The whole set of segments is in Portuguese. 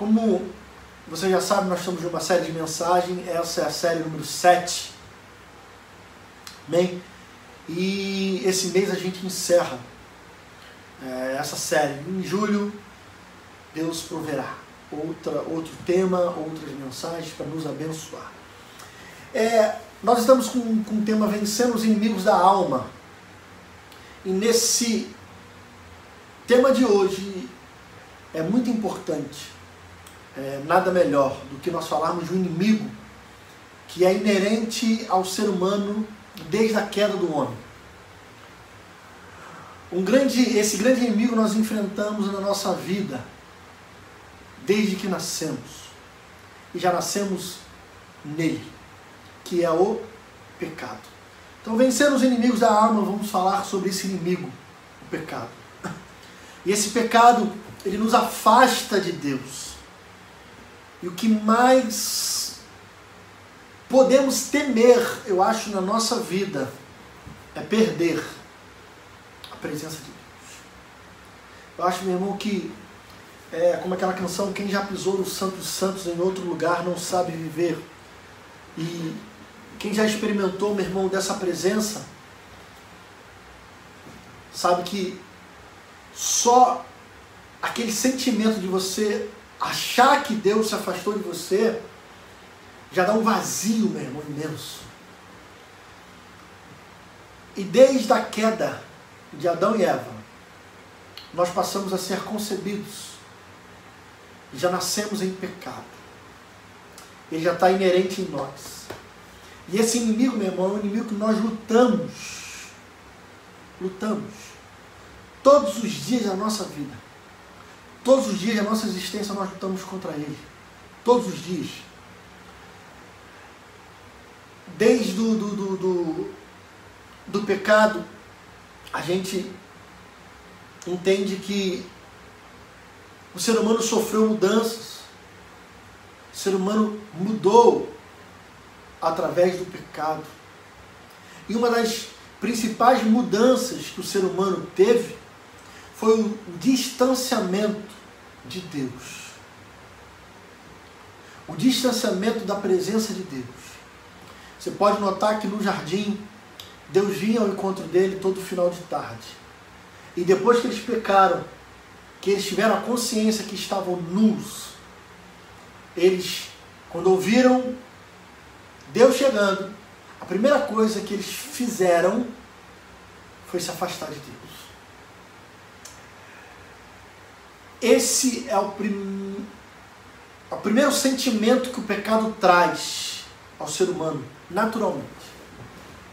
Como você já sabe, nós estamos em uma série de mensagens, essa é a série número 7. Amém? E esse mês a gente encerra essa série. Em julho, Deus proverá outro tema, outras mensagens para nos abençoar. Nós estamos com o tema Vencendo os Inimigos da Alma. E nesse tema de hoje é muito importante, nada melhor do que nós falarmos de um inimigo que é inerente ao ser humano desde a queda do homem. Esse grande inimigo nós enfrentamos na nossa vida desde que nascemos. E já nascemos nele, que é o pecado. Então, vencendo os inimigos da alma, vamos falar sobre esse inimigo, o pecado. E esse pecado, ele nos afasta de Deus. E o que mais podemos temer, eu acho, na nossa vida, é perder a presença de Deus. Eu acho, meu irmão, que como aquela canção, quem já pisou no Santo dos Santos em outro lugar não sabe viver. E quem já experimentou, meu irmão, dessa presença, sabe que só aquele sentimento de você achar que Deus se afastou de você já dá um vazio, meu irmão, imenso. E desde a queda de Adão e Eva, nós passamos a ser concebidos. Já nascemos em pecado. Ele já está inerente em nós. E esse inimigo, meu irmão, é um inimigo que nós lutamos. Lutamos. Todos os dias da nossa vida. Todos os dias da nossa existência nós lutamos contra ele. Todos os dias. Desde do pecado, a gente entende que o ser humano sofreu mudanças. O ser humano mudou através do pecado. E uma das principais mudanças que o ser humano teve foi o distanciamento de Deus. O distanciamento da presença de Deus. Você pode notar que no jardim, Deus vinha ao encontro dele todo final de tarde. E depois que eles pecaram, que eles tiveram a consciência que estavam nus, eles, quando ouviram Deus chegando, a primeira coisa que eles fizeram foi se afastar de Deus. Esse é o primeiro sentimento que o pecado traz ao ser humano, naturalmente.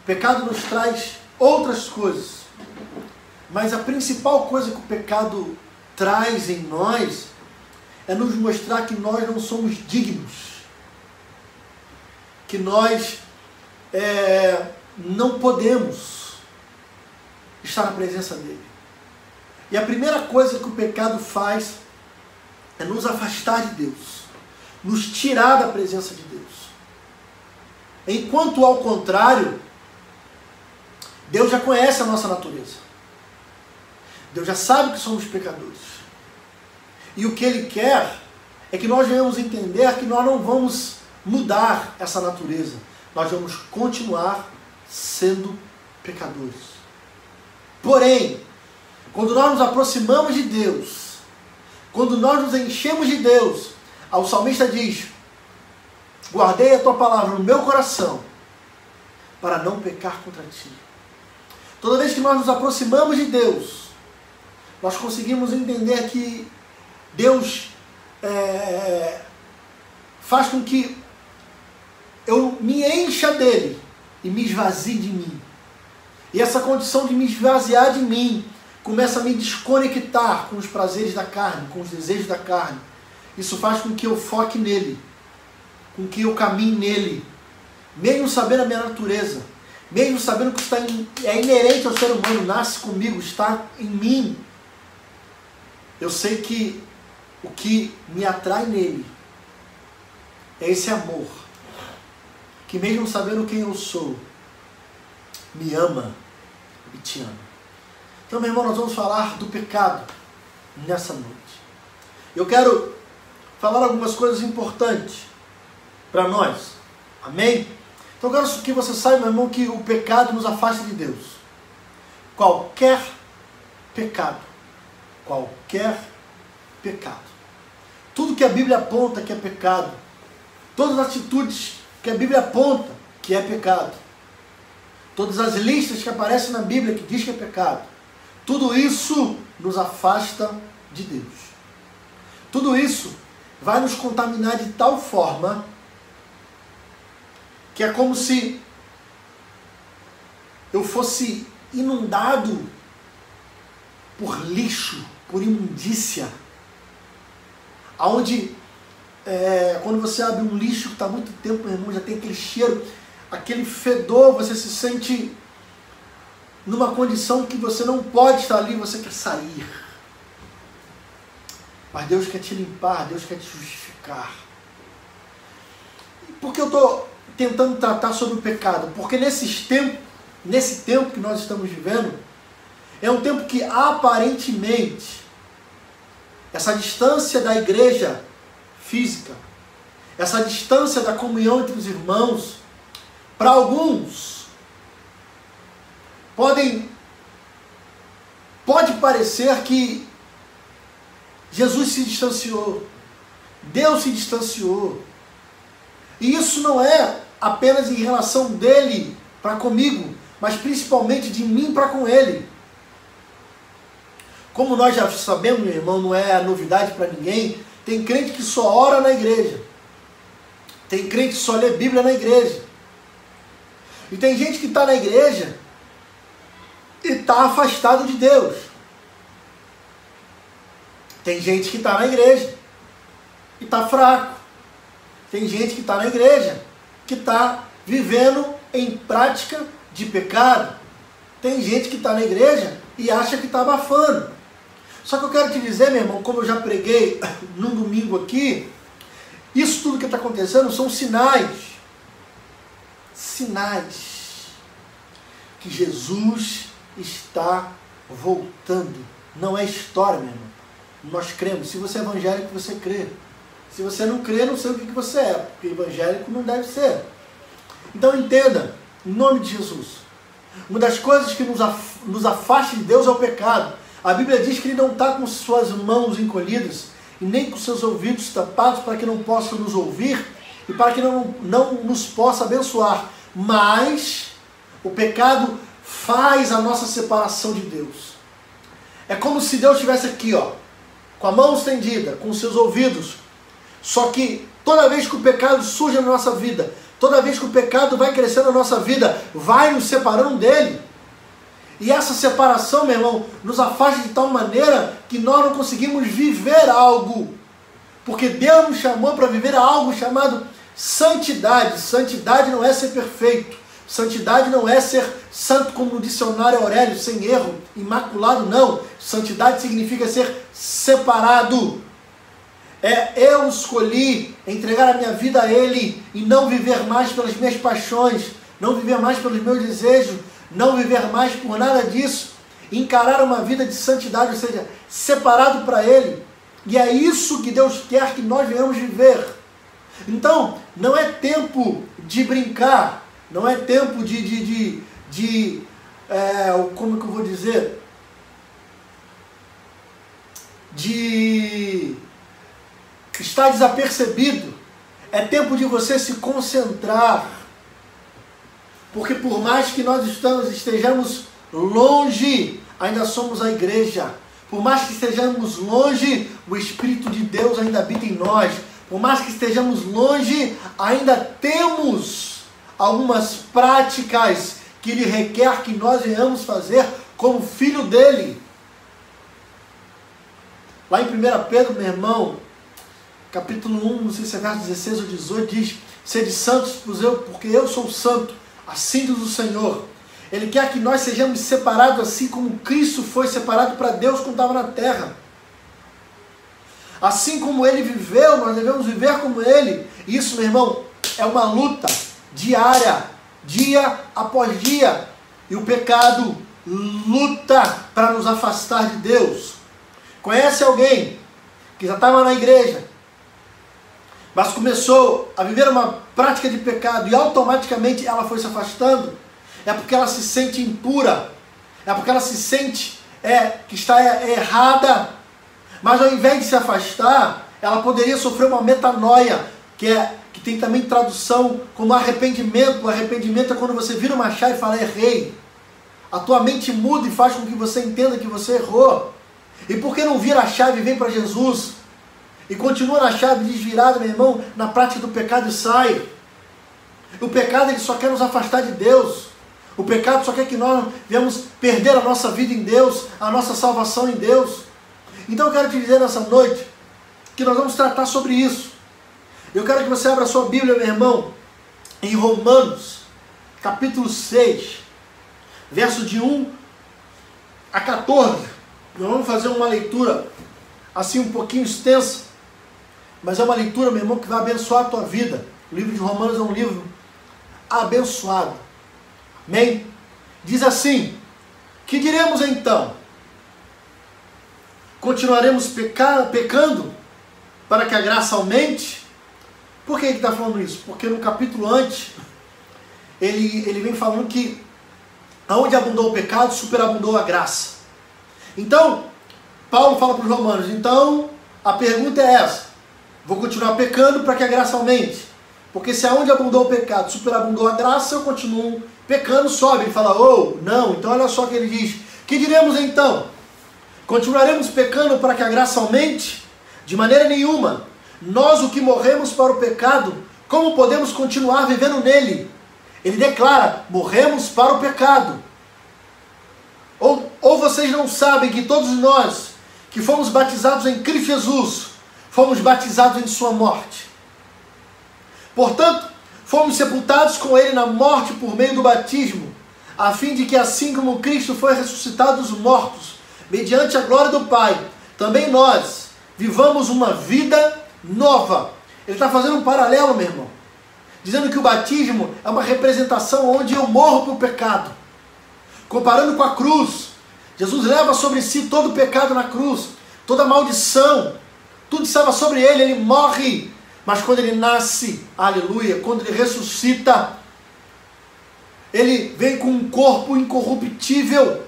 O pecado nos traz outras coisas, mas a principal coisa que o pecado traz em nós é nos mostrar que nós não somos dignos, que nós não podemos estar na presença dele. E a primeira coisa que o pecado faz é nos afastar de Deus, nos tirar da presença de Deus. Enquanto, ao contrário, Deus já conhece a nossa natureza. Deus já sabe que somos pecadores. E o que Ele quer é que nós venhamos entender que nós não vamos mudar essa natureza. Nós vamos continuar sendo pecadores. Porém, quando nós nos aproximamos de Deus, quando nós nos enchemos de Deus, o salmista diz: guardei a tua palavra no meu coração para não pecar contra ti. Toda vez que nós nos aproximamos de Deus, nós conseguimos entender que Deus faz com que eu me encha dele e me esvazie de mim. E essa condição de me esvaziar de mim começa a me desconectar com os prazeres da carne, com os desejos da carne. Isso faz com que eu foque nele, com que eu caminhe nele, mesmo sabendo a minha natureza, mesmo sabendo que é inerente ao ser humano, nasce comigo, está em mim. Eu sei que o que me atrai nele é esse amor, que mesmo sabendo quem eu sou, me ama e te ama. Então, meu irmão, nós vamos falar do pecado nessa noite. Eu quero falar algumas coisas importantes para nós. Amém? Então eu quero que você saiba, meu irmão, que o pecado nos afasta de Deus. Qualquer pecado. Qualquer pecado. Tudo que a Bíblia aponta que é pecado. Todas as atitudes que a Bíblia aponta que é pecado. Todas as listas que aparecem na Bíblia que diz que é pecado. Tudo isso nos afasta de Deus. Tudo isso vai nos contaminar de tal forma que é como se eu fosse inundado por lixo, por imundícia. Aonde, quando você abre um lixo que está há muito tempo, meu irmão, já tem aquele cheiro, aquele fedor, você se sente numa condição que você não pode estar ali, você quer sair. Mas Deus quer te limpar, Deus quer te justificar. Por que eu estou tentando tratar sobre o pecado? Porque nesse tempo que nós estamos vivendo, é um tempo que aparentemente essa distância da igreja física, essa distância da comunhão entre os irmãos, para alguns, pode parecer que Jesus se distanciou, Deus se distanciou. E isso não é apenas em relação dele para comigo, mas principalmente de mim para com ele. Como nós já sabemos, meu irmão, não é novidade para ninguém, tem crente que só ora na igreja. Tem crente que só lê Bíblia na igreja. E tem gente que está na igreja e está afastado de Deus. Tem gente que está na igreja e está fraco. Tem gente que está na igreja que está vivendo em prática de pecado. Tem gente que está na igreja e acha que está abafando. Só que eu quero te dizer, meu irmão, como eu já preguei num domingo aqui, isso tudo que está acontecendo são sinais. Sinais que Jesus está voltando. Não é história, meu irmão. Nós cremos. Se você é evangélico, você crê. Se você não crê, não sei o que você é, porque evangélico não deve ser. Então entenda, em nome de Jesus, uma das coisas que nos afasta de Deus é o pecado. A Bíblia diz que Ele não está com suas mãos encolhidas e nem com seus ouvidos tapados para que não possa nos ouvir e para que não nos possa abençoar. Mas o pecado faz a nossa separação de Deus. É como se Deus estivesse aqui, ó, com a mão estendida, com os seus ouvidos. Só que toda vez que o pecado surge na nossa vida, toda vez que o pecado vai crescendo na nossa vida, vai nos separando dele. E essa separação, meu irmão, nos afasta de tal maneira que nós não conseguimos viver algo. Porque Deus nos chamou para viver algo chamado santidade. Santidade não é ser perfeito. Santidade não é ser santo como no dicionário Aurélio, sem erro, imaculado, não. Santidade significa ser separado. Eu escolhi entregar a minha vida a Ele e não viver mais pelas minhas paixões, não viver mais pelos meus desejos, não viver mais por nada disso, encarar uma vida de santidade, ou seja, separado para Ele. E é isso que Deus quer que nós venhamos viver. Então, não é tempo de brincar, não é tempo como que eu vou dizer? De estar desapercebido. É tempo de você se concentrar. Porque por mais que nós estejamos longe, ainda somos a igreja. Por mais que estejamos longe, o Espírito de Deus ainda habita em nós. Por mais que estejamos longe, ainda temos algumas práticas que Ele requer que nós venhamos fazer como filho dEle. Lá em 1 Pedro, meu irmão, capítulo 1, não sei se é verso 16 ou 18, diz: sede santos, porque eu sou santo, assim diz o Senhor. Ele quer que nós sejamos separados assim como Cristo foi separado para Deus quando estava na terra. Assim como Ele viveu, nós devemos viver como Ele. Isso, meu irmão, é uma luta diária, dia após dia. E o pecado luta para nos afastar de Deus. Conhece alguém que já estava na igreja, mas começou a viver uma prática de pecado e automaticamente ela foi se afastando, é porque ela se sente impura, é porque ela se sente que está errada, mas ao invés de se afastar, ela poderia sofrer uma metanoia, que tem também tradução como arrependimento. O arrependimento é quando você vira uma chave e fala: errei. A tua mente muda e faz com que você entenda que você errou. E por que não vira a chave e vem para Jesus? E continua na chave desvirada, meu irmão, na prática do pecado e sai. O pecado, ele só quer nos afastar de Deus. O pecado só quer que nós venhamos perder a nossa vida em Deus, a nossa salvação em Deus. Então eu quero te dizer nessa noite que nós vamos tratar sobre isso. Eu quero que você abra a sua Bíblia, meu irmão, em Romanos, capítulo 6, verso de 1 a 14. Nós vamos fazer uma leitura assim um pouquinho extensa, mas é uma leitura, meu irmão, que vai abençoar a tua vida. O livro de Romanos é um livro abençoado. Amém? Diz assim: que diremos então? Continuaremos pecando para que a graça aumente? Por que ele está falando isso? Porque no capítulo antes, ele vem falando que aonde abundou o pecado, superabundou a graça. Então, Paulo fala para os romanos, então a pergunta é essa: vou continuar pecando para que a graça aumente? Porque se aonde abundou o pecado, superabundou a graça, eu continuo pecando, sobe. Ele fala: não. Então olha só o que ele diz: que diremos então? Continuaremos pecando para que a graça aumente? De maneira nenhuma. Nós, o que morremos para o pecado, como podemos continuar vivendo nele? Ele declara: morremos para o pecado. Ou vocês não sabem que todos nós que fomos batizados em Cristo Jesus, fomos batizados em sua morte? Portanto, fomos sepultados com ele na morte por meio do batismo, a fim de que assim como Cristo foi ressuscitado dos mortos, mediante a glória do Pai, também nós vivamos uma vida nova. Ele está fazendo um paralelo, meu irmão, dizendo que o batismo é uma representação onde eu morro para o pecado. Comparando com a cruz, Jesus leva sobre si todo o pecado na cruz, toda a maldição, tudo estava sobre ele, ele morre. Mas quando ele nasce, aleluia, quando ele ressuscita, ele vem com um corpo incorruptível.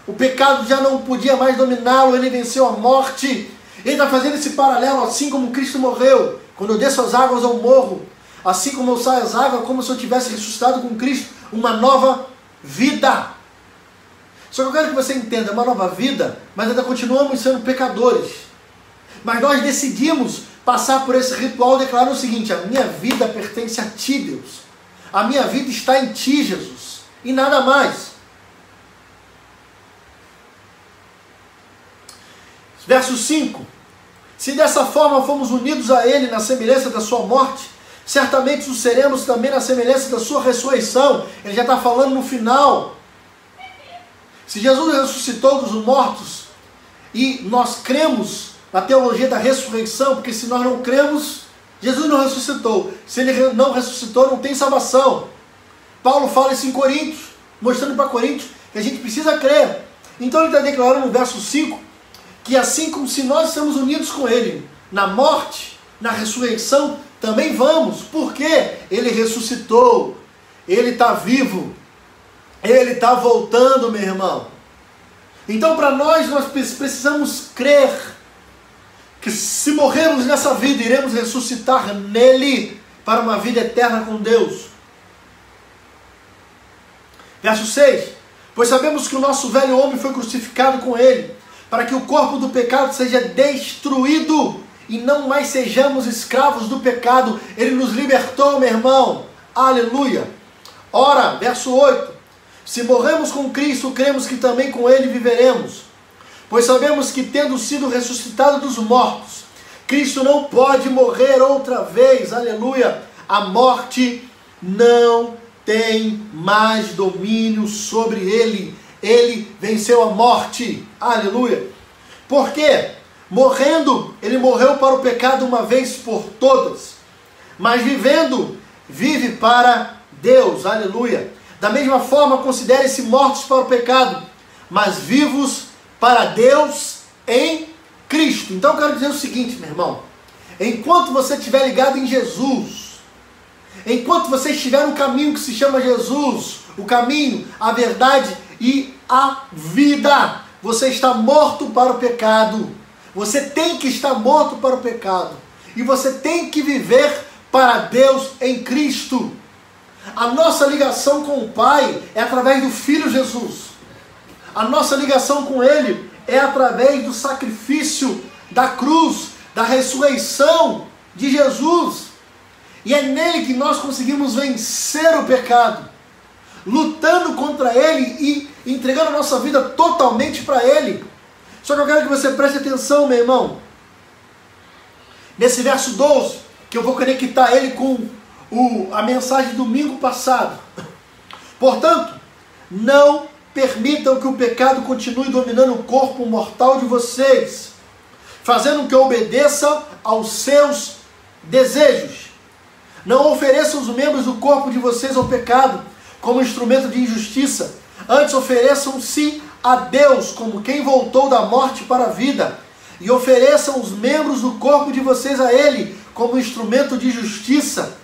O pecado já não podia mais dominá-lo, ele venceu a morte. Ele está fazendo esse paralelo, assim como Cristo morreu. Quando eu desço as águas, eu morro. Assim como eu saio as águas, como se eu tivesse ressuscitado com Cristo, uma nova vida. Só que eu quero que você entenda, uma nova vida, mas ainda continuamos sendo pecadores. Mas nós decidimos passar por esse ritual declarando o seguinte: a minha vida pertence a ti, Deus. A minha vida está em ti, Jesus. E nada mais. Verso 5. Se dessa forma fomos unidos a ele na semelhança da sua morte, certamente o seremos também na semelhança da sua ressurreição. Ele já está falando no final. Se Jesus ressuscitou dos mortos, e nós cremos na teologia da ressurreição, porque se nós não cremos, Jesus não ressuscitou. Se ele não ressuscitou, não tem salvação. Paulo fala isso em Coríntios, mostrando para Coríntios que a gente precisa crer. Então ele está declarando no verso 5, que assim como se nós estamos unidos com ele na morte, na ressurreição, também vamos. Porque ele ressuscitou, ele está vivo, ele está voltando, meu irmão. Então para nós precisamos crer que se morrermos nessa vida, iremos ressuscitar nele para uma vida eterna com Deus. Verso 6. Pois sabemos que o nosso velho homem foi crucificado com ele, para que o corpo do pecado seja destruído e não mais sejamos escravos do pecado. Ele nos libertou, meu irmão. Aleluia. Ora, verso 8. Se morremos com Cristo, cremos que também com ele viveremos. Pois sabemos que, tendo sido ressuscitado dos mortos, Cristo não pode morrer outra vez. Aleluia. A morte não tem mais domínio sobre ele. Ele venceu a morte. Aleluia. Por quê? Morrendo, ele morreu para o pecado uma vez por todas. Mas vivendo, vive para Deus. Aleluia. Da mesma forma, considere-se mortos para o pecado, mas vivos para Deus em Cristo. Então eu quero dizer o seguinte, meu irmão. Enquanto você estiver ligado em Jesus, enquanto você estiver no caminho que se chama Jesus, o caminho, a verdade e a vida, você está morto para o pecado. Você tem que estar morto para o pecado. E você tem que viver para Deus em Cristo. A nossa ligação com o Pai é através do Filho Jesus. A nossa ligação com Ele é através do sacrifício da cruz, da ressurreição de Jesus. E é nele que nós conseguimos vencer o pecado, lutando contra ele e entregando a nossa vida totalmente para ele. Só que eu quero que você preste atenção, meu irmão, nesse verso 12, que eu vou conectar ele com a mensagem do domingo passado. Portanto, não permitam que o pecado continue dominando o corpo mortal de vocês, fazendo que obedeça aos seus desejos. Não ofereçam os membros do corpo de vocês ao pecado como instrumento de injustiça. Antes ofereçam-se a Deus como quem voltou da morte para a vida. E ofereçam os membros do corpo de vocês a Ele como instrumento de justiça.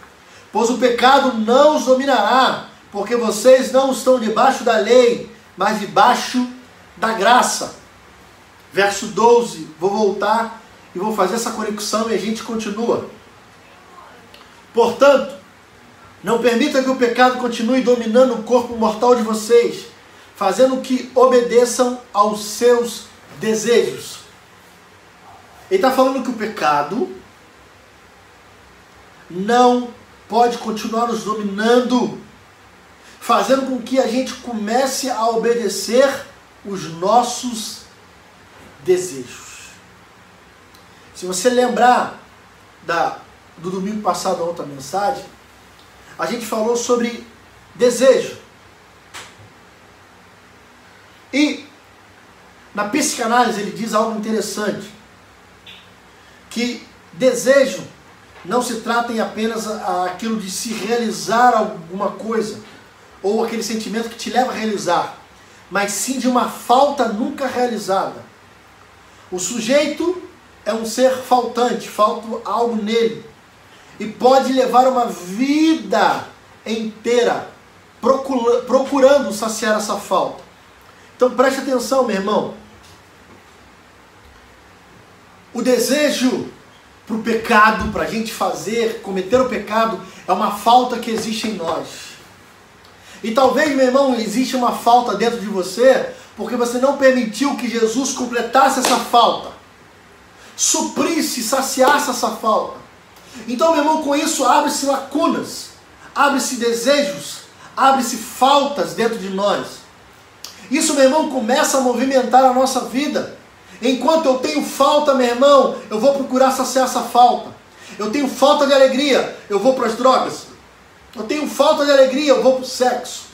Pois o pecado não os dominará, porque vocês não estão debaixo da lei, mas debaixo da graça. Verso 12, vou voltar e vou fazer essa conexão e a gente continua. Portanto, não permita que o pecado continue dominando o corpo mortal de vocês, fazendo que obedeçam aos seus desejos. Ele está falando que o pecado não pode continuar nos dominando, fazendo com que a gente comece a obedecer os nossos desejos. Se você lembrar do domingo passado, na outra mensagem, a gente falou sobre desejo. E na psicanálise ele diz algo interessante, que desejo não se trata em apenas aquilo de se realizar alguma coisa, ou aquele sentimento que te leva a realizar, mas sim de uma falta nunca realizada. O sujeito é um ser faltante, falta algo nele, e pode levar uma vida inteira procurando saciar essa falta. Então preste atenção, meu irmão. O desejo para o pecado, para a gente cometer o pecado, é uma falta que existe em nós. E talvez, meu irmão, existe uma falta dentro de você, porque você não permitiu que Jesus completasse essa falta, suprisse, saciasse essa falta. Então, meu irmão, com isso abre-se lacunas, abre-se desejos, abre-se faltas dentro de nós. Isso, meu irmão, começa a movimentar a nossa vida. Enquanto eu tenho falta, meu irmão, eu vou procurar saciar essa falta. Eu tenho falta de alegria, eu vou para as drogas. Eu tenho falta de alegria, eu vou para o sexo.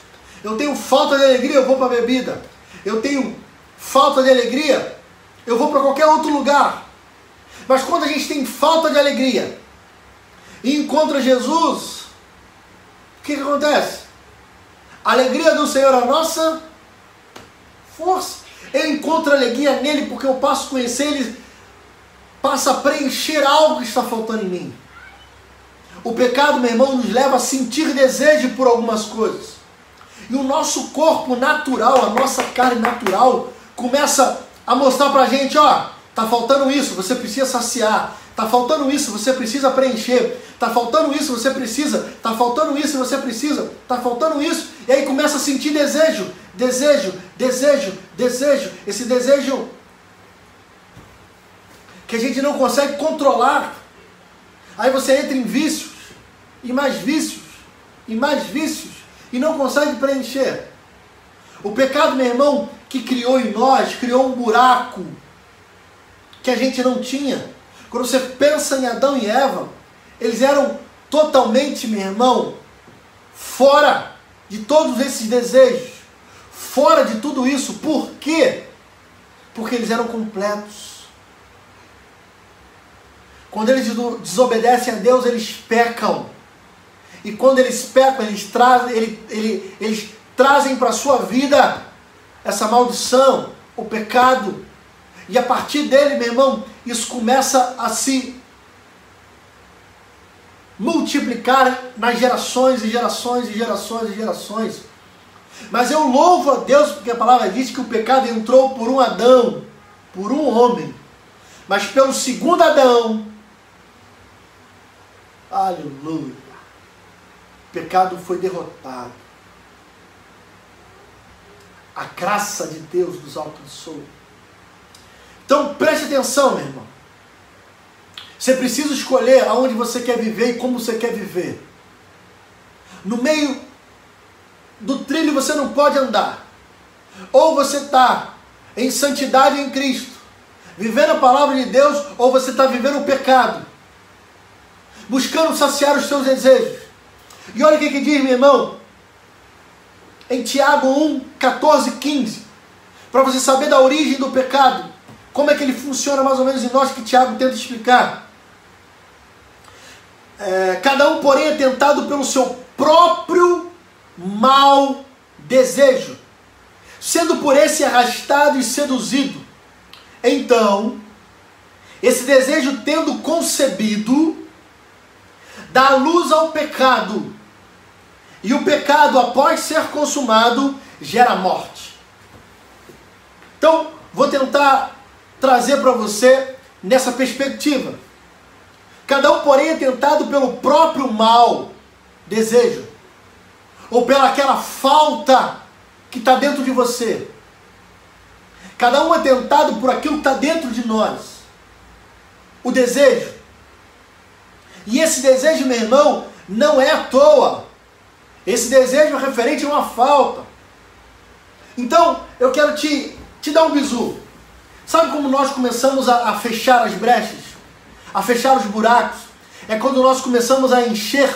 Eu tenho falta de alegria, eu vou para a bebida. Eu tenho falta de alegria, eu vou para qualquer outro lugar. Mas quando a gente tem falta de alegria e encontra Jesus, o que acontece? A alegria do Senhor é a nossa força. Eu encontro alegria nele porque eu passo a conhecer ele, passa a preencher algo que está faltando em mim. O pecado, meu irmão, nos leva a sentir desejo por algumas coisas. E o nosso corpo natural, a nossa carne natural, começa a mostrar pra gente, ó, tá faltando isso, você precisa saciar. Tá faltando isso, você precisa preencher. Tá faltando isso, você precisa. Tá faltando isso, você precisa. Tá faltando isso. E aí começa a sentir desejo, desejo, desejo, desejo. Esse desejo que a gente não consegue controlar. Aí você entra em vícios, e mais vícios, e mais vícios, e não consegue preencher. O pecado, meu irmão, que criou em nós, criou um buraco que a gente não tinha. Quando você pensa em Adão e Eva, eles eram totalmente, meu irmão, fora de todos esses desejos, fora de tudo isso. Por quê? Porque eles eram completos. Quando eles desobedecem a Deus, eles pecam. E quando eles pecam, eles trazem para a sua vida essa maldição, o pecado. E a partir dele, meu irmão, isso começa a se multiplicar nas gerações e gerações e gerações e gerações. Mas eu louvo a Deus porque a palavra diz que o pecado entrou por um Adão, por um homem. Mas pelo segundo Adão, aleluia, o pecado foi derrotado. A graça de Deus nos alcançou. Então preste atenção, meu irmão. Você precisa escolher aonde você quer viver e como você quer viver. No meio do trilho você não pode andar. Ou você está em santidade em Cristo, vivendo a palavra de Deus, ou você está vivendo o pecado, buscando saciar os seus desejos. E olha o que diz, meu irmão, em Tiago 1, 14, 15, para você saber da origem do pecado, como é que ele funciona mais ou menos em nós, que Tiago tenta explicar. Cada um, porém, é tentado pelo seu próprio mau desejo, sendo por esse arrastado e seduzido. Então, esse desejo, tendo concebido, dá luz ao pecado, e o pecado, após ser consumado, gera morte. Então, vou tentar trazer para você nessa perspectiva. Cada um, porém, é tentado pelo próprio mau desejo, ou pelaquela falta que está dentro de você. Cada um é tentado por aquilo que está dentro de nós. O desejo. E esse desejo, meu irmão, não é à toa. Esse desejo é referente a uma falta. Então, eu quero te dar um bizu. Sabe como nós começamos a fechar as brechas? A fechar os buracos? É quando nós começamos a encher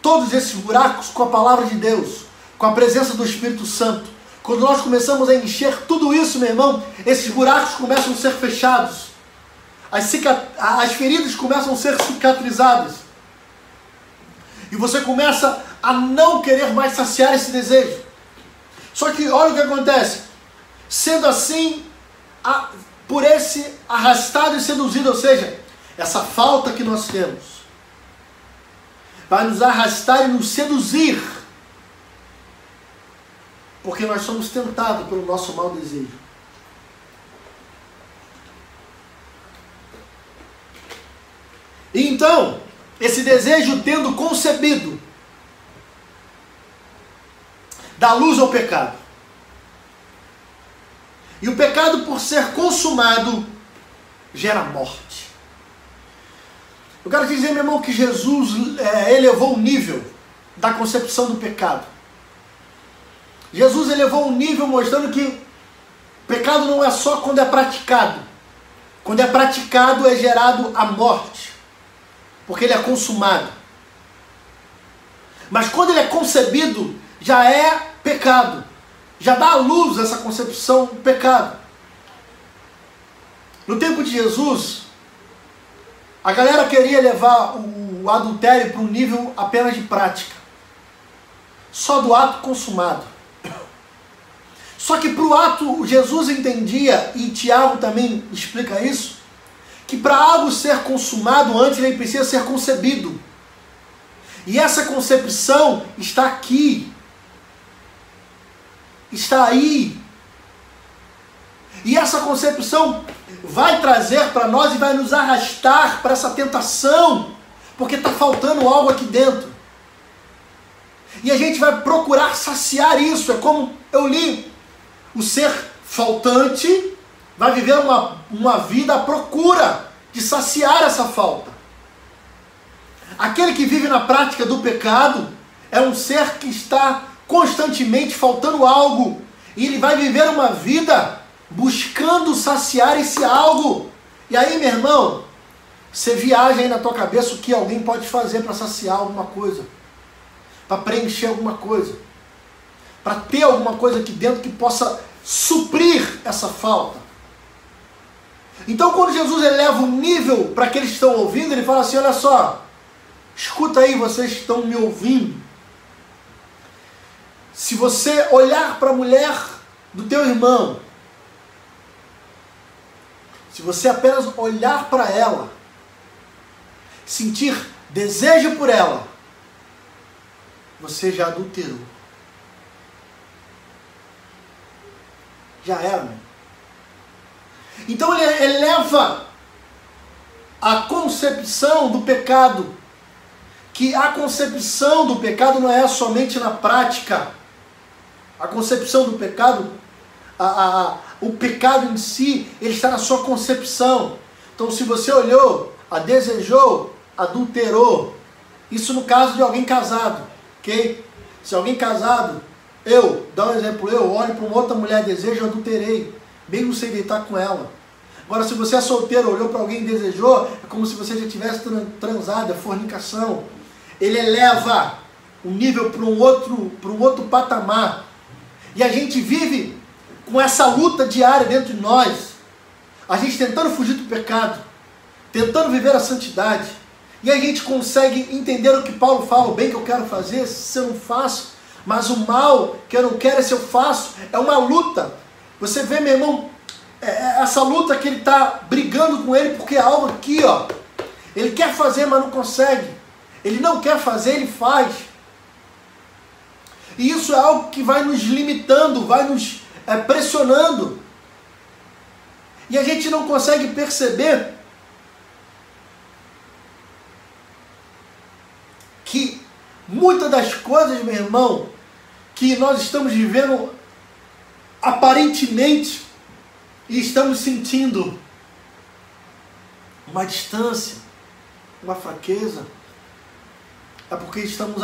todos esses buracos com a palavra de Deus, com a presença do Espírito Santo. Quando nós começamos a encher tudo isso, meu irmão, esses buracos começam a ser fechados. As feridas começam a ser cicatrizadas. E você começa a não querer mais saciar esse desejo. Só que olha o que acontece. Sendo assim, por esse arrastado e seduzido, ou seja, essa falta que nós temos, vai nos arrastar e nos seduzir, porque nós somos tentados pelo nosso mau desejo. E então, esse desejo, tendo concebido, dá luz ao pecado. E o pecado, por ser consumado, gera morte. Eu quero te dizer, meu irmão, que Jesus elevou o nível da concepção do pecado. Jesus elevou o nível mostrando que pecado não é só quando é praticado. Quando é praticado é gerado a morte, porque ele é consumado. Mas quando ele é concebido, já é pecado. Já dá à luz essa concepção do pecado. No tempo de Jesus, a galera queria levar o adultério para um nível apenas de prática. Só do ato consumado. Só que para o ato, Jesus entendia, e Tiago também explica isso, que para algo ser consumado, antes ele precisa ser concebido. E essa concepção está aqui. Está aí. E essa concepção vai trazer para nós e vai nos arrastar para essa tentação, porque está faltando algo aqui dentro. E a gente vai procurar saciar isso. É como eu li, o ser faltante vai viver uma vida à procura de saciar essa falta. Aquele que vive na prática do pecado é um ser que está constantemente faltando algo, e ele vai viver uma vida buscando saciar esse algo. E aí, meu irmão, você viaja aí na tua cabeça o que alguém pode fazer para saciar alguma coisa, para preencher alguma coisa, para ter alguma coisa aqui dentro que possa suprir essa falta. Então, quando Jesus eleva o nível para aqueles que estão ouvindo, ele fala assim: olha só, escuta aí, vocês que estão me ouvindo. Se você olhar para a mulher do teu irmão, se você apenas olhar para ela, sentir deseja por ela, você já adulterou. Já era, meu. Então ele eleva a concepção do pecado, que a concepção do pecado não é somente na prática. A concepção do pecado, o pecado em si, ele está na sua concepção. Então se você olhou, desejou, adulterou, isso no caso de alguém casado, ok? Se alguém casado, dá um exemplo, eu olho para uma outra mulher, desejo, adulterei, mesmo sem deitar com ela. Agora, se você é solteiro, olhou para alguém e desejou, é como se você já tivesse transado, é fornicação. Ele eleva o nível para um outro patamar. E a gente vive com essa luta diária dentro de nós. A gente tentando fugir do pecado, tentando viver a santidade. E a gente consegue entender o que Paulo fala, o bem que eu quero fazer, se eu não faço. Mas o mal que eu não quero, se eu faço, é uma luta. Você vê, meu irmão, essa luta que ele está brigando com ele, porque é algo aqui, ó. Ele quer fazer, mas não consegue. Ele não quer fazer, ele faz. E isso é algo que vai nos limitando, vai nos pressionando. E a gente não consegue perceber que muitas das coisas, meu irmão, que nós estamos vivendo aparentemente e estamos sentindo uma distância, uma fraqueza, é porque estamos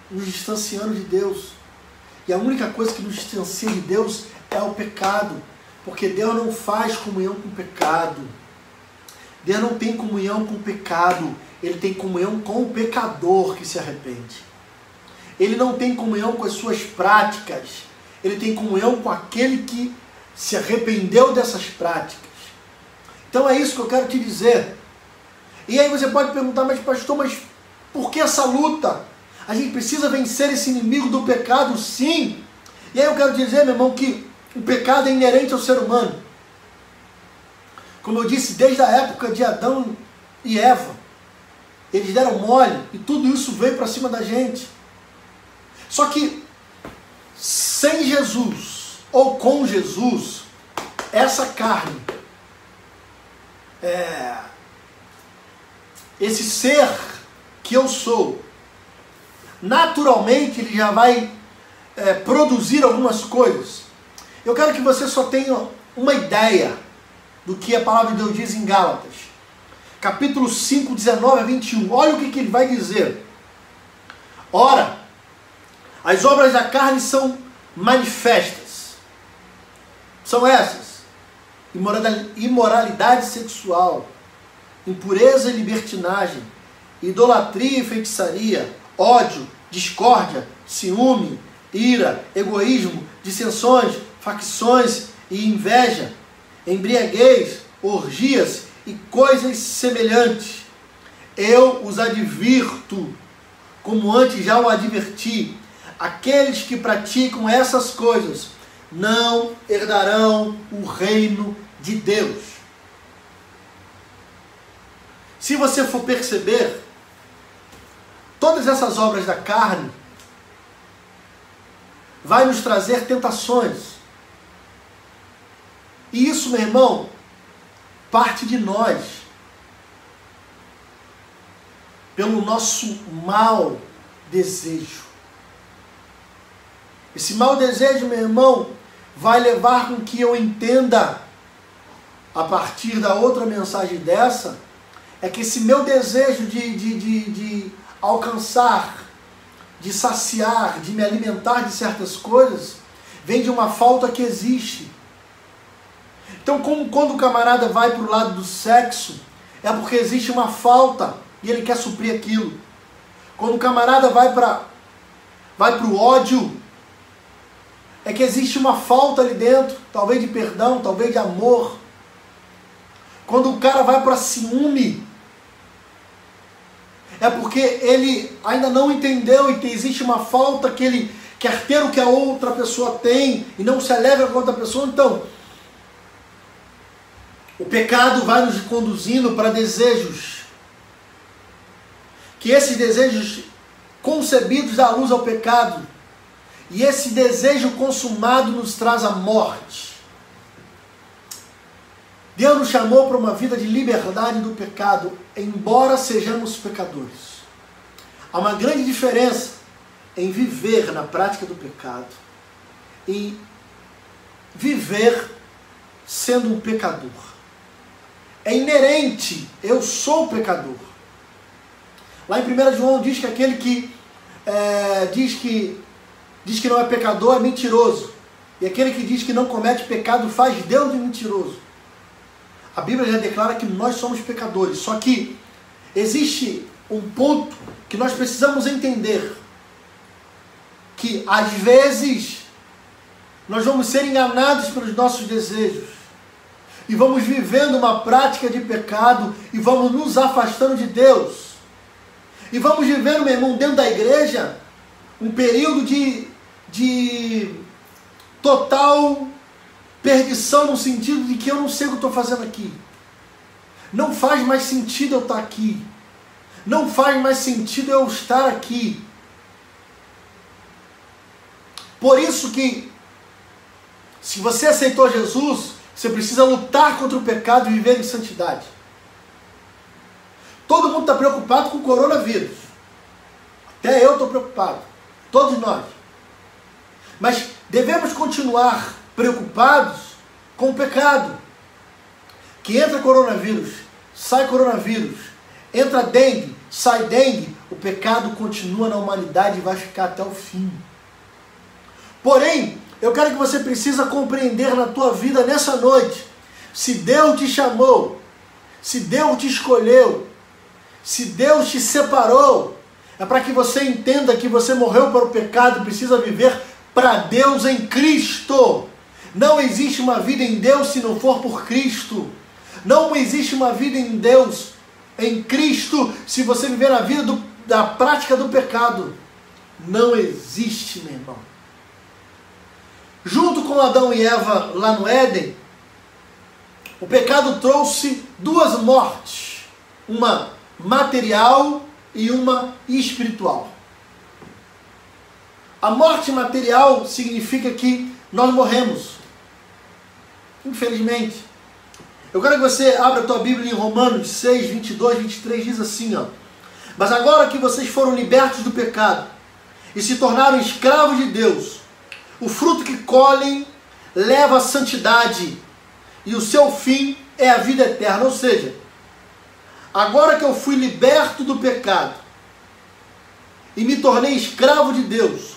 nos distanciando de Deus. E a única coisa que nos distancia de Deus é o pecado, porque Deus não faz comunhão com o pecado. Deus não tem comunhão com o pecado, Ele tem comunhão com o pecador que se arrepende. Ele não tem comunhão com as suas práticas, Ele tem comunhão com aquele que se arrependeu dessas práticas. Então é isso que eu quero te dizer. E aí você pode perguntar, mas pastor, mas por que essa luta? A gente precisa vencer esse inimigo do pecado, sim. E aí eu quero dizer, meu irmão, que o pecado é inerente ao ser humano. Como eu disse, desde a época de Adão e Eva, eles deram mole e tudo isso veio para cima da gente. Só que sem Jesus ou com Jesus, essa carne, esse ser que eu sou, naturalmente ele já vai produzir algumas coisas. Eu quero que você só tenha uma ideia do que a palavra de Deus diz em Gálatas, capítulo 5, 19 a 21. Olha o que ele vai dizer. Ora, as obras da carne são manifestas. São essas: imoralidade sexual, impureza e libertinagem, idolatria e feitiçaria, ódio, discórdia, ciúme, ira, egoísmo, dissensões, facções e inveja, embriaguez, orgias e coisas semelhantes. Eu os advirto, como antes já o adverti, aqueles que praticam essas coisas não herdarão o reino de Deus. Se você for perceber, todas essas obras da carne vai nos trazer tentações. E isso, meu irmão, parte de nós, pelo nosso mau desejo. Esse mau desejo, meu irmão, vai levar com que eu entenda, a partir da outra mensagem dessa, é que esse meu desejo de alcançar, de saciar, de me alimentar de certas coisas, vem de uma falta que existe. Então, como quando o camarada vai para o lado do sexo, é porque existe uma falta e ele quer suprir aquilo. Quando o camarada vai para o ódio, é que existe uma falta ali dentro, talvez de perdão, talvez de amor. Quando o cara vai para ciúme, é porque ele ainda não entendeu e existe uma falta que ele quer ter o que a outra pessoa tem e não se alegra com a outra pessoa. Então, o pecado vai nos conduzindo para desejos que esses desejos concebidos dão luz ao pecado, e esse desejo consumado nos traz a morte. Deus nos chamou para uma vida de liberdade do pecado, embora sejamos pecadores. Há uma grande diferença em viver na prática do pecado e viver sendo um pecador. É inerente, eu sou pecador. Lá em 1 João diz que aquele que diz que não é pecador é mentiroso. E aquele que diz que não comete pecado faz Deus de mentiroso. A Bíblia já declara que nós somos pecadores. Só que existe um ponto que nós precisamos entender. Que às vezes nós vamos ser enganados pelos nossos desejos. E vamos vivendo uma prática de pecado e vamos nos afastando de Deus. E vamos vivendo, meu irmão, dentro da igreja, um período de total perdição, no sentido de que eu não sei o que eu estou fazendo aqui. Não faz mais sentido eu estar aqui. Não faz mais sentido eu estar aqui. Por isso que, se você aceitou Jesus, você precisa lutar contra o pecado e viver em santidade. Todo mundo está preocupado com o coronavírus. Até eu estou preocupado. Todos nós. Mas devemos continuar preocupados com o pecado. Que entra coronavírus, sai coronavírus. Entra dengue, sai dengue. O pecado continua na humanidade e vai ficar até o fim. Porém, eu quero que você precisa compreender na tua vida nessa noite. Se Deus te chamou, se Deus te escolheu, se Deus te separou, é para que você entenda que você morreu para o pecado e precisa viver para Deus em Cristo. Não existe uma vida em Deus se não for por Cristo. Não existe uma vida em Deus, em Cristo, se você viver a vida da prática do pecado. Não existe, meu irmão. Junto com Adão e Eva lá no Éden, o pecado trouxe duas mortes. Uma material e uma espiritual. A morte material significa que nós morremos. Infelizmente. Eu quero que você abra a tua Bíblia em Romanos 6, 22, 23, diz assim, ó. Mas agora que vocês foram libertos do pecado e se tornaram escravos de Deus, o fruto que colhem leva à santidade e o seu fim é a vida eterna. Ou seja, agora que eu fui liberto do pecado e me tornei escravo de Deus,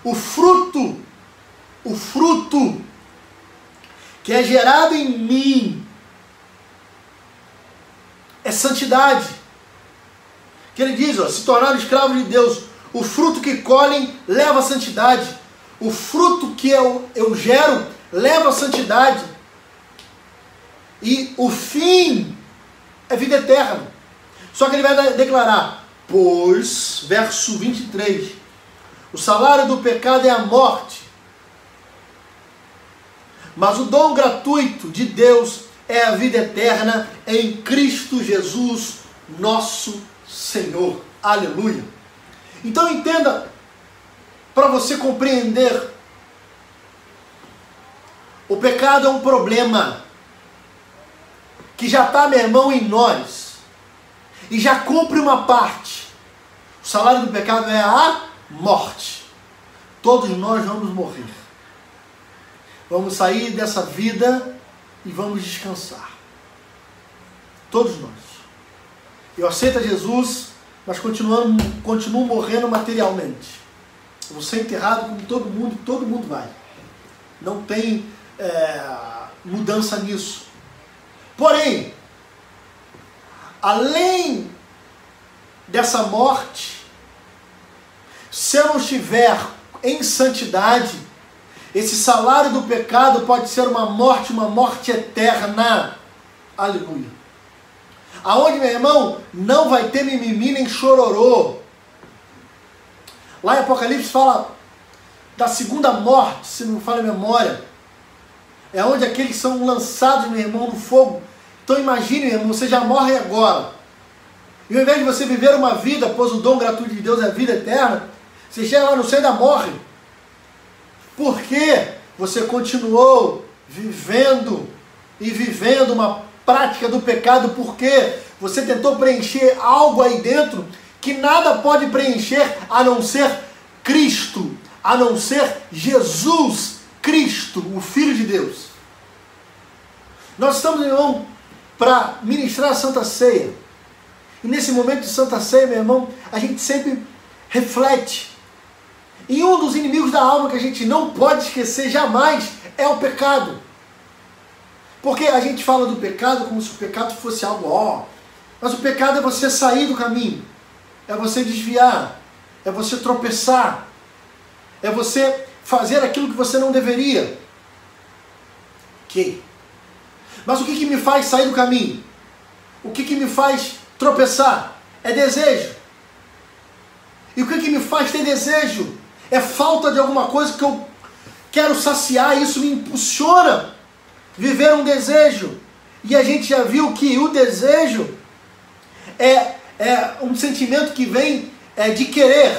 o fruto que é gerado em mim é santidade. Que ele diz, ó, se tornaram escravos de Deus, o fruto que colhem leva à santidade. O fruto que eu gero leva à santidade. E o fim é vida eterna. Só que ele vai declarar, pois, verso 23, o salário do pecado é a morte, mas o dom gratuito de Deus é a vida eterna em Cristo Jesus, nosso Senhor. Aleluia. Então entenda, para você compreender, o pecado é um problema que já está, meu irmão, em nós e já cumpre uma parte. O salário do pecado é a morte. Todos nós vamos morrer. Vamos sair dessa vida e vamos descansar. Todos nós. Eu aceito a Jesus, mas continuo morrendo materialmente. Eu vou ser enterrado como todo mundo vai. Não tem mudança nisso. Porém, além dessa morte, se eu não estiver em santidade, esse salário do pecado pode ser uma morte eterna. Aleluia. Aonde, meu irmão, não vai ter mimimi nem chororô. Lá em Apocalipse fala da segunda morte, se não me falha a memória. É onde aqueles são lançados, meu irmão, no fogo. Então imagine, meu irmão, você já morre agora. E ao invés de você viver uma vida, pois o dom gratuito de Deus é a vida eterna, você chega lá no céu e ainda morre. Por quê? Você continuou vivendo uma prática do pecado, porque você tentou preencher algo aí dentro que nada pode preencher a não ser Cristo, a não ser Jesus Cristo, o Filho de Deus. Nós estamos, meu irmão, para ministrar a Santa Ceia. E nesse momento de Santa Ceia, meu irmão, a gente sempre reflete. E um dos inimigos da alma que a gente não pode esquecer jamais é o pecado. Porque a gente fala do pecado como se o pecado fosse algo, mas o pecado é você sair do caminho, é você desviar, é você tropeçar, é você fazer aquilo que você não deveria. Ok. Mas o que me faz sair do caminho? O que me faz tropeçar? É desejo. E o que me faz ter desejo? É falta de alguma coisa que eu quero saciar, e isso me impulsiona viver um desejo. E a gente já viu que o desejo é um sentimento que vem de querer,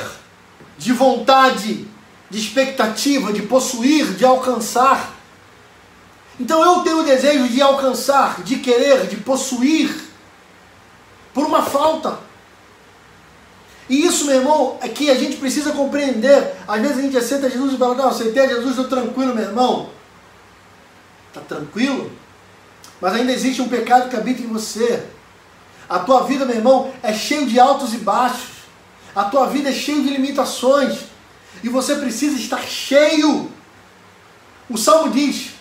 de vontade, de expectativa, de possuir, de alcançar. Então eu tenho o desejo de alcançar, de querer, de possuir, por uma falta. E isso, meu irmão, é que a gente precisa compreender. Às vezes a gente aceita Jesus e fala, não, aceitei Jesus, estou tranquilo, meu irmão. Está tranquilo? Mas ainda existe um pecado que habita em você. A tua vida, meu irmão, é cheio de altos e baixos. A tua vida é cheia de limitações. E você precisa estar cheio. O Salmo diz,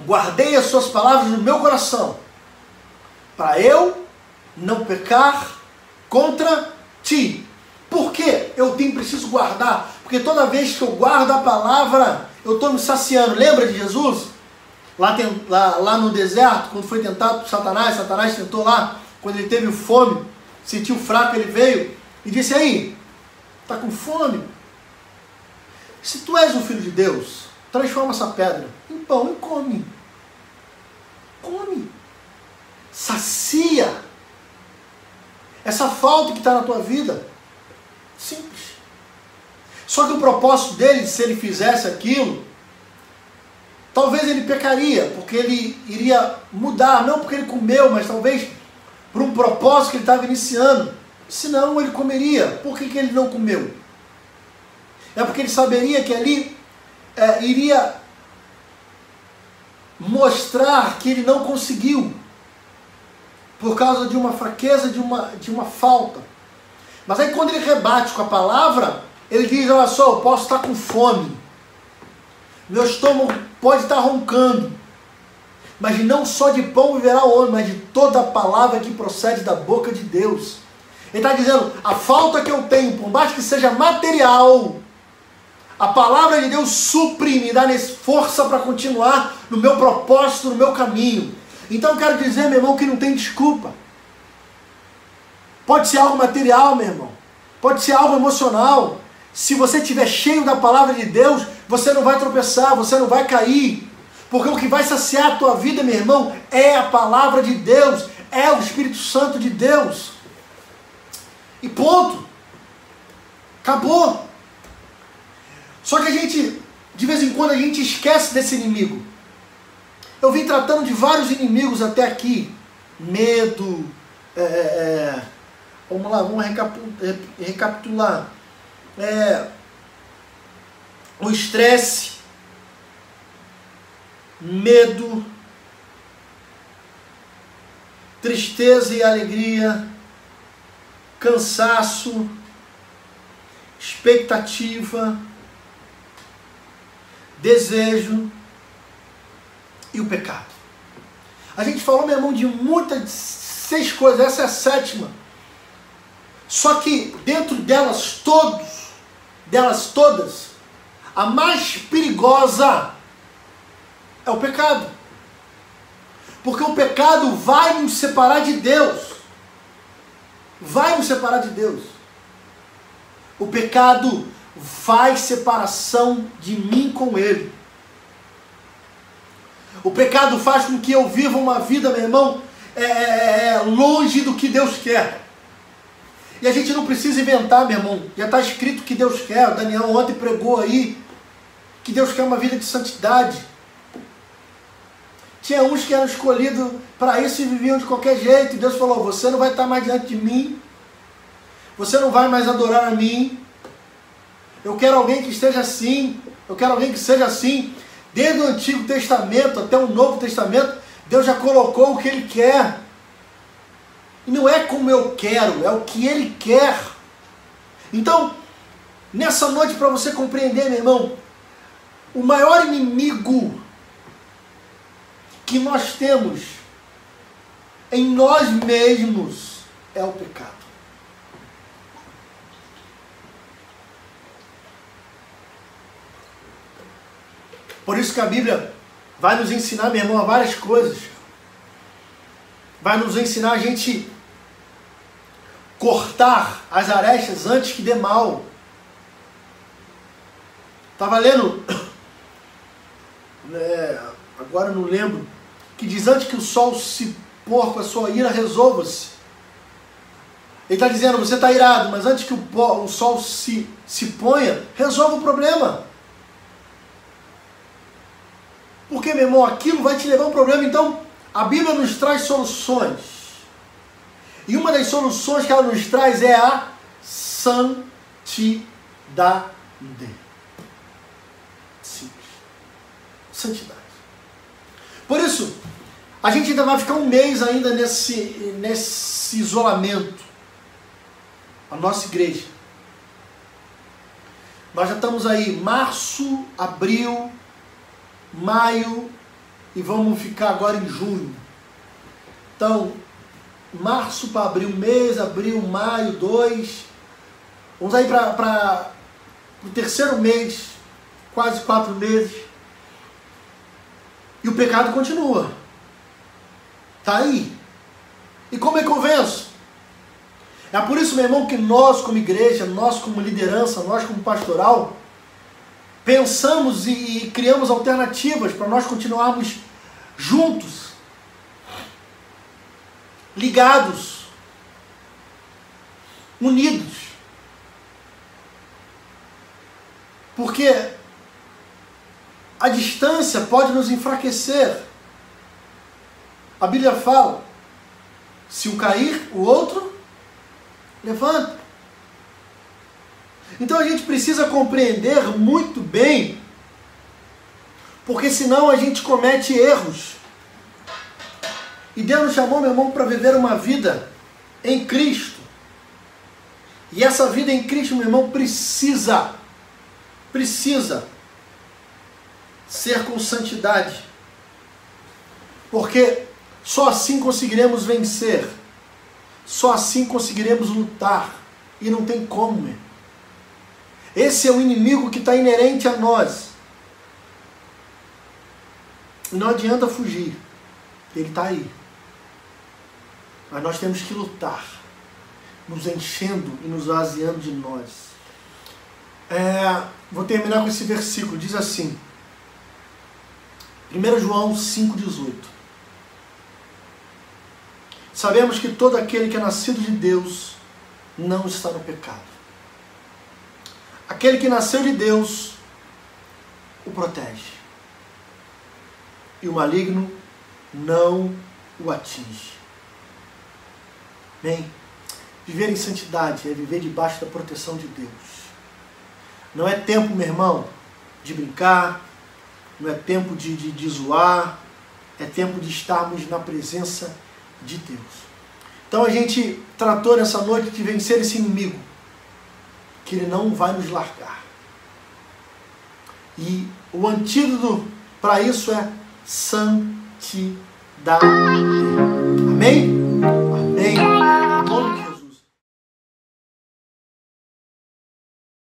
guardei as suas palavras no meu coração, para eu não pecar contra ti. Por que eu preciso guardar? Porque toda vez que eu guardo a palavra, eu estou me saciando. Lembra de Jesus? Lá no deserto, quando foi tentado por Satanás, Satanás tentou lá, quando ele teve fome, sentiu fraco, ele veio e disse, aí, está com fome? Se tu és um filho de Deus, transforma essa pedra em pão e come. Come. Sacia essa falta que está na tua vida. Simples. Só que o propósito dele, se ele fizesse aquilo, talvez ele pecaria, porque ele iria mudar, não porque ele comeu, mas talvez por um propósito que ele estava iniciando. Senão ele comeria. Por que ele não comeu? É porque ele saberia que ali iria mostrar que ele não conseguiu, por causa de uma fraqueza, de uma falta. Mas aí quando ele rebate com a palavra, ele diz, olha só, eu posso estar com fome, meu estômago pode estar roncando, mas não só de pão viverá o homem, mas de toda a palavra que procede da boca de Deus. Ele está dizendo, a falta que eu tenho, por mais que seja material, a palavra de Deus supre, me dá força para continuar no meu propósito, no meu caminho. Então eu quero dizer, meu irmão, que não tem desculpa. Pode ser algo material, meu irmão. Pode ser algo emocional. Se você estiver cheio da palavra de Deus, você não vai tropeçar, você não vai cair. Porque o que vai saciar a tua vida, meu irmão, é a palavra de Deus, é o Espírito Santo de Deus. E ponto. Acabou. Só que a gente, de vez em quando, a gente esquece desse inimigo. Eu vim tratando de vários inimigos até aqui. Medo, vamos lá, vamos recapitular. O estresse, medo, tristeza e alegria, cansaço, expectativa, desejo e o pecado. A gente falou, meu irmão, de muitas 6 coisas, essa é a 7ª. Só que dentro delas todas, a mais perigosa é o pecado. Porque o pecado vai nos separar de Deus. Vai nos separar de Deus. O pecado faz separação de mim com Ele. O pecado faz com que eu viva uma vida, meu irmão, longe do que Deus quer. E a gente não precisa inventar, meu irmão. Já está escrito o que Deus quer. O Daniel ontem pregou aí que Deus quer uma vida de santidade. Tinha uns que eram escolhidos para isso e viviam de qualquer jeito. E Deus falou, você não vai estar mais diante de mim. Você não vai mais adorar a mim. Eu quero alguém que esteja assim. Eu quero alguém que seja assim. Desde o Antigo Testamento até o Novo Testamento, Deus já colocou o que Ele quer. E não é como eu quero, é o que Ele quer. Então, nessa noite, para você compreender, meu irmão, o maior inimigo que nós temos em nós mesmos é o pecado. Por isso que a Bíblia vai nos ensinar, meu irmão, a várias coisas. Vai nos ensinar a gente cortar as arestas antes que dê mal. Estava lendo, agora não lembro, que diz antes que o sol se pôr com a sua ira, resolva-se. Ele está dizendo, você está irado, mas antes que o sol se ponha, resolva o problema. Porque, meu irmão, aquilo vai te levar a um problema. Então, a Bíblia nos traz soluções. E uma das soluções que ela nos traz é a santidade. Simples. Santidade. Por isso, a gente ainda vai ficar um mês ainda nesse isolamento. A nossa igreja. Nós já estamos aí, março, abril, maio, e vamos ficar agora em junho. Então, março para abril, mês, abril, maio, 2. Vamos aí para o terceiro mês, quase 4 meses. E o pecado continua. Está aí. E como é que eu venço? É por isso, meu irmão, que nós como igreja, nós como liderança, nós como pastoral, pensamos e criamos alternativas para nós continuarmos juntos, ligados, unidos. Porque a distância pode nos enfraquecer. A Bíblia fala, se um cair, o outro levanta. Então a gente precisa compreender muito bem, porque senão a gente comete erros. E Deus nos chamou, meu irmão, para viver uma vida em Cristo. E essa vida em Cristo, meu irmão, precisa ser com santidade. Porque só assim conseguiremos vencer. Só assim conseguiremos lutar. E não tem como, meu. Esse é o inimigo que está inerente a nós. E não adianta fugir. Ele está aí. Mas nós temos que lutar. Nos enchendo e nos esvaziando de nós. Vou terminar com esse versículo. Diz assim. 1 João 5,18. Sabemos que todo aquele que é nascido de Deus não está no pecado. Aquele que nasceu de Deus o protege. E o maligno não o atinge. Bem, viver em santidade é viver debaixo da proteção de Deus. Não é tempo, meu irmão, de brincar, não é tempo de zoar, é tempo de estarmos na presença de Deus. Então a gente tratou nessa noite de vencer esse inimigo, que ele não vai nos largar. E o antídoto para isso é santidade. Amém?